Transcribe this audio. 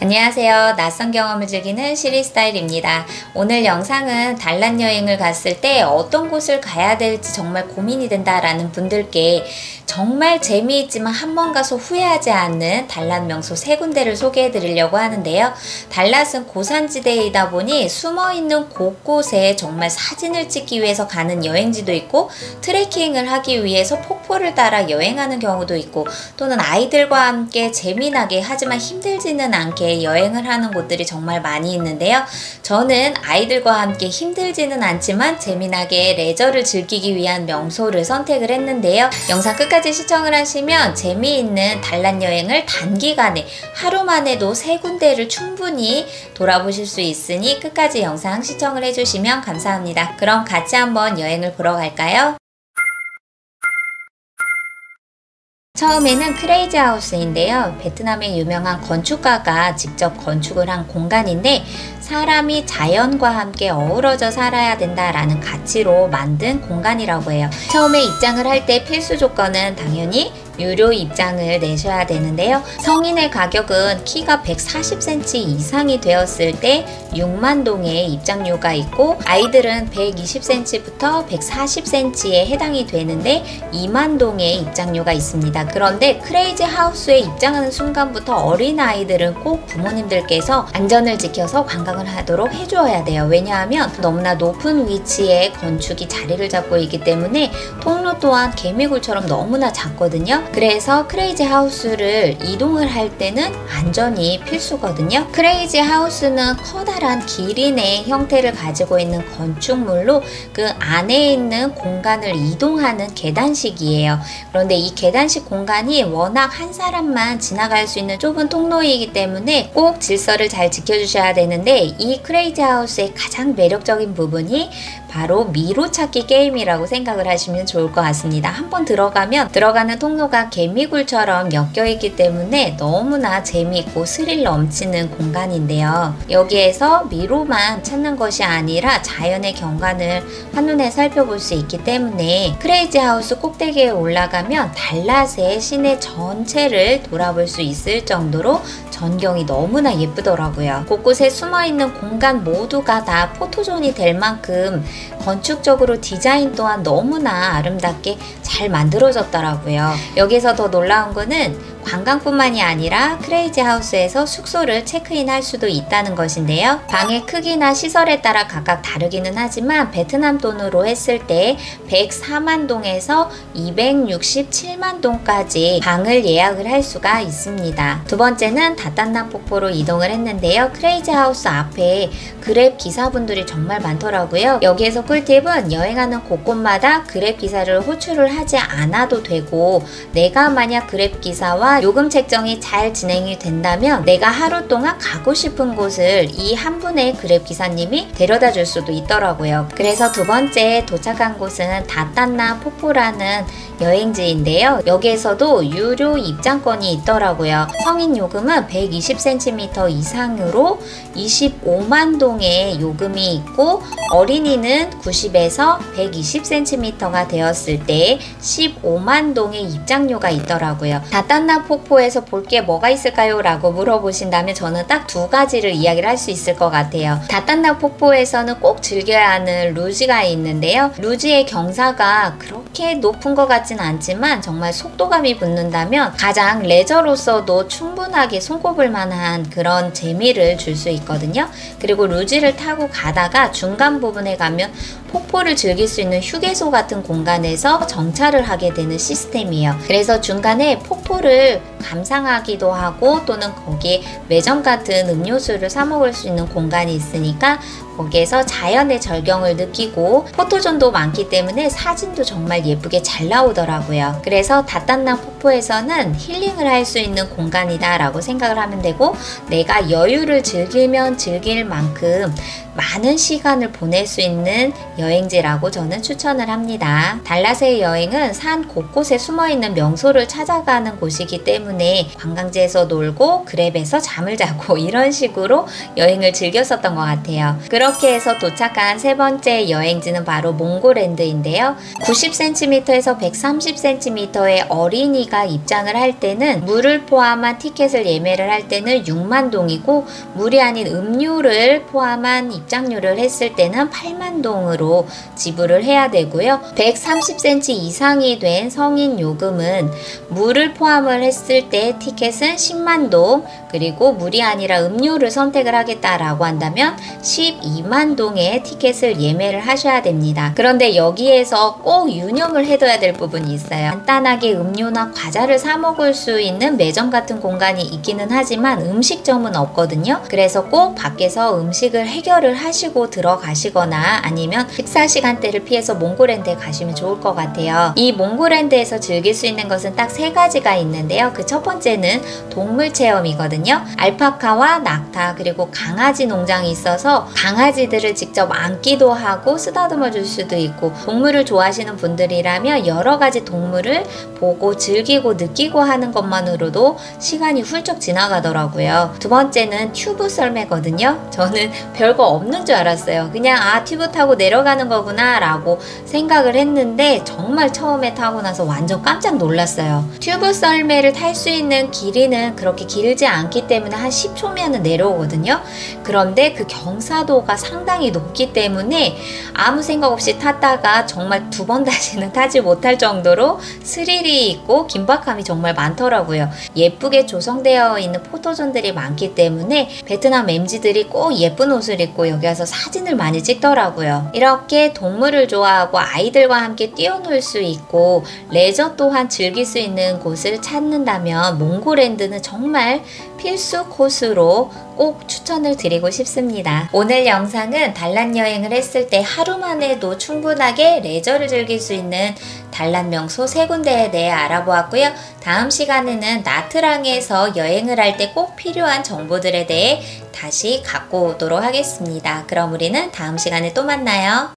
안녕하세요. 낯선 경험을 즐기는 시리스타일입니다. 오늘 영상은 달랏 여행을 갔을 때 어떤 곳을 가야 될지 정말 고민이 된다라는 분들께 정말 재미있지만 한 번 가서 후회하지 않는 달랏 명소 3군데를 소개해 드리려고 하는데요. 달랏은 고산지대이다 보니 숨어있는 곳곳에 정말 사진을 찍기 위해서 가는 여행지도 있고 트레킹을 하기 위해서 폭포를 따라 여행하는 경우도 있고 또는 아이들과 함께 재미나게 하지만 힘들지는 않게 여행을 하는 곳들이 정말 많이 있는데요. 저는 아이들과 함께 힘들지는 않지만 재미나게 레저를 즐기기 위한 명소를 선택을 했는데요. 영상 끝까지 시청을 하시면 재미있는 달랏 여행을 단기간에 하루만 해도 3군데를 충분히 돌아보실 수 있으니 끝까지 영상 시청을 해주시면 감사합니다. 그럼 같이 한번 여행을 보러 갈까요? 처음에는 크레이지 하우스인데요. 베트남의 유명한 건축가가 직접 건축을 한 공간인데 사람이 자연과 함께 어우러져 살아야 된다라는 가치로 만든 공간이라고 해요. 처음에 입장을 할 때 필수 조건은 당연히 유료 입장을 내셔야 되는데요. 성인의 가격은 키가 140cm 이상이 되었을 때 6만 동의 입장료가 있고 아이들은 120cm부터 140cm에 해당이 되는데 2만 동의 입장료가 있습니다. 그런데 크레이지 하우스에 입장하는 순간부터 어린아이들은 꼭 부모님들께서 안전을 지켜서 관광을 하도록 해주어야 돼요. 왜냐하면 너무나 높은 위치에 건축이 자리를 잡고 있기 때문에 통로 또한 개미굴처럼 너무나 작거든요. 그래서 크레이지 하우스를 이동을 할 때는 안전이 필수거든요. 크레이지 하우스는 커다란 기린의 형태를 가지고 있는 건축물로 그 안에 있는 공간을 이동하는 계단식이에요. 그런데 이 계단식 공간이 워낙 한 사람만 지나갈 수 있는 좁은 통로이기 때문에 꼭 질서를 잘 지켜주셔야 되는데 이 크레이지 하우스의 가장 매력적인 부분이 바로 미로 찾기 게임이라고 생각을 하시면 좋을 것 같습니다. 한번 들어가면 들어가는 통로가 개미굴처럼 엮여있기 때문에 너무나 재미있고 스릴 넘치는 공간인데요. 여기에서 미로만 찾는 것이 아니라 자연의 경관을 한눈에 살펴볼 수 있기 때문에 크레이지 하우스 꼭대기에 올라가면 달랏의 시내 전체를 돌아볼 수 있을 정도로 전경이 너무나 예쁘더라고요. 곳곳에 숨어있는 공간 모두가 다 포토존이 될 만큼 건축적으로 디자인 또한 너무나 아름답게 잘 만들어졌더라고요. 여기서 더 놀라운 거는 관광뿐만이 아니라 크레이지 하우스에서 숙소를 체크인 할 수도 있다는 것인데요. 방의 크기나 시설에 따라 각각 다르기는 하지만 베트남 돈으로 했을 때 104만 동에서 267만 동까지 방을 예약을 할 수가 있습니다. 두 번째는 다딴나 폭포로 이동을 했는데요. 크레이지 하우스 앞에 그랩 기사분들이 정말 많더라고요. 여기에서 꿀팁은 여행하는 곳곳마다 그랩 기사를 호출을 하지 않아도 되고 내가 만약 그랩 기사와 요금 책정이 잘 진행이 된다면 내가 하루 동안 가고 싶은 곳을 이 한 분의 그랩 기사님이 데려다 줄 수도 있더라고요. 그래서 두 번째 도착한 곳은 다딴나 폭포라는 여행지인데요. 여기에서도 유료 입장권이 있더라고요. 성인 요금은 120cm 이상으로 25만 동의 요금이 있고 어린이는 90에서 120cm가 되었을 때 15만 동의 입장료가 있더라고요. 다딴나 폭포에서 볼 게 뭐가 있을까요? 라고 물어보신다면 저는 딱 2가지를 이야기를 할 수 있을 것 같아요. 다딴나 폭포에서는 꼭 즐겨야 하는 루지가 있는데요. 루지의 경사가 그렇게 높은 것 같진 않지만 정말 속도감이 붙는다면 가장 레저로서도 충분하게 손꼽을 만한 그런 재미를 줄 수 있거든요. 그리고 루지를 타고 가다가 중간 부분에 가면 폭포를 즐길 수 있는 휴게소 같은 공간에서 정차를 하게 되는 시스템이에요. 그래서 중간에 폭포를 감상하기도 하고 또는 거기에 매점 같은 음료수를 사 먹을 수 있는 공간이 있으니까 거기에서 자연의 절경을 느끼고 포토존도 많기 때문에 사진도 정말 예쁘게 잘 나오더라고요. 그래서 다딴나 폭포에서는 힐링을 할 수 있는 공간이다 라고 생각을 하면 되고 내가 여유를 즐기면 즐길 만큼 많은 시간을 보낼 수 있는 여행지라고 저는 추천을 합니다. 달랏의 여행은 산 곳곳에 숨어있는 명소를 찾아가는 곳이기 때문에 관광지에서 놀고 그랩에서 잠을 자고 이런 식으로 여행을 즐겼었던 것 같아요. 그럼 이렇게 해서 도착한 세 번째 여행지는 바로 몽고랜드인데요. 90cm에서 130cm의 어린이가 입장을 할 때는 물을 포함한 티켓을 예매를 할 때는 6만 동이고 물이 아닌 음료를 포함한 입장료를 했을 때는 8만 동으로 지불을 해야 되고요. 130cm 이상이 된 성인 요금은 물을 포함을 했을 때 티켓은 10만 동, 그리고 물이 아니라 음료를 선택을 하겠다라고 한다면 12만 동의 티켓을 예매를 하셔야 됩니다. 그런데 여기에서 꼭 유념을 해둬야 될 부분이 있어요. 간단하게 음료나 과자를 사 먹을 수 있는 매점 같은 공간이 있기는 하지만 음식점은 없거든요. 그래서 꼭 밖에서 음식을 해결을 하시고 들어가시거나 아니면 식사 시간대를 피해서 몽고랜드에 가시면 좋을 것 같아요. 이 몽고랜드에서 즐길 수 있는 것은 딱 세 가지가 있는데요. 그 첫 번째는 동물 체험이거든요. 알파카와 낙타 그리고 강아지 농장이 있어서 강아지들을 직접 안기도 하고 쓰다듬어 줄 수도 있고, 동물을 좋아하시는 분들이라면 여러 가지 동물을 보고 즐기고 느끼고 하는 것만으로도 시간이 훌쩍 지나가더라고요. 두 번째는 튜브 썰매거든요. 저는 별거 없는 줄 알았어요. 그냥 튜브 타고 내려가는 거구나 라고 생각을 했는데 정말 처음에 타고 나서 완전 깜짝 놀랐어요. 튜브 썰매를 탈 수 있는 길이는 그렇게 길지 않기 때문에 한 10초면 내려오거든요. 그런데 그 경사도가 상당히 높기 때문에 아무 생각 없이 탔다가 정말 두 번 다시는 타지 못할 정도로 스릴이 있고 긴박함이 정말 많더라고요. 예쁘게 조성되어 있는 포토존들이 많기 때문에 베트남 MZ들이 꼭 예쁜 옷을 입고 여기 와서 사진을 많이 찍더라고요. 이렇게 동물을 좋아하고 아이들과 함께 뛰어놀 수 있고 레저 또한 즐길 수 있는 곳을 찾는다면 몽고랜드는 정말 필수 코스로 꼭 추천을 드리고 싶습니다. 오늘 영상은 단란 여행을 했을 때 하루만 해도 충분하게 레저를 즐길 수 있는 단란 명소 세 군데에 대해 알아보았고요. 다음 시간에는 나트랑에서 여행을 할 때 꼭 필요한 정보들에 대해 다시 갖고 오도록 하겠습니다. 그럼 우리는 다음 시간에 또 만나요.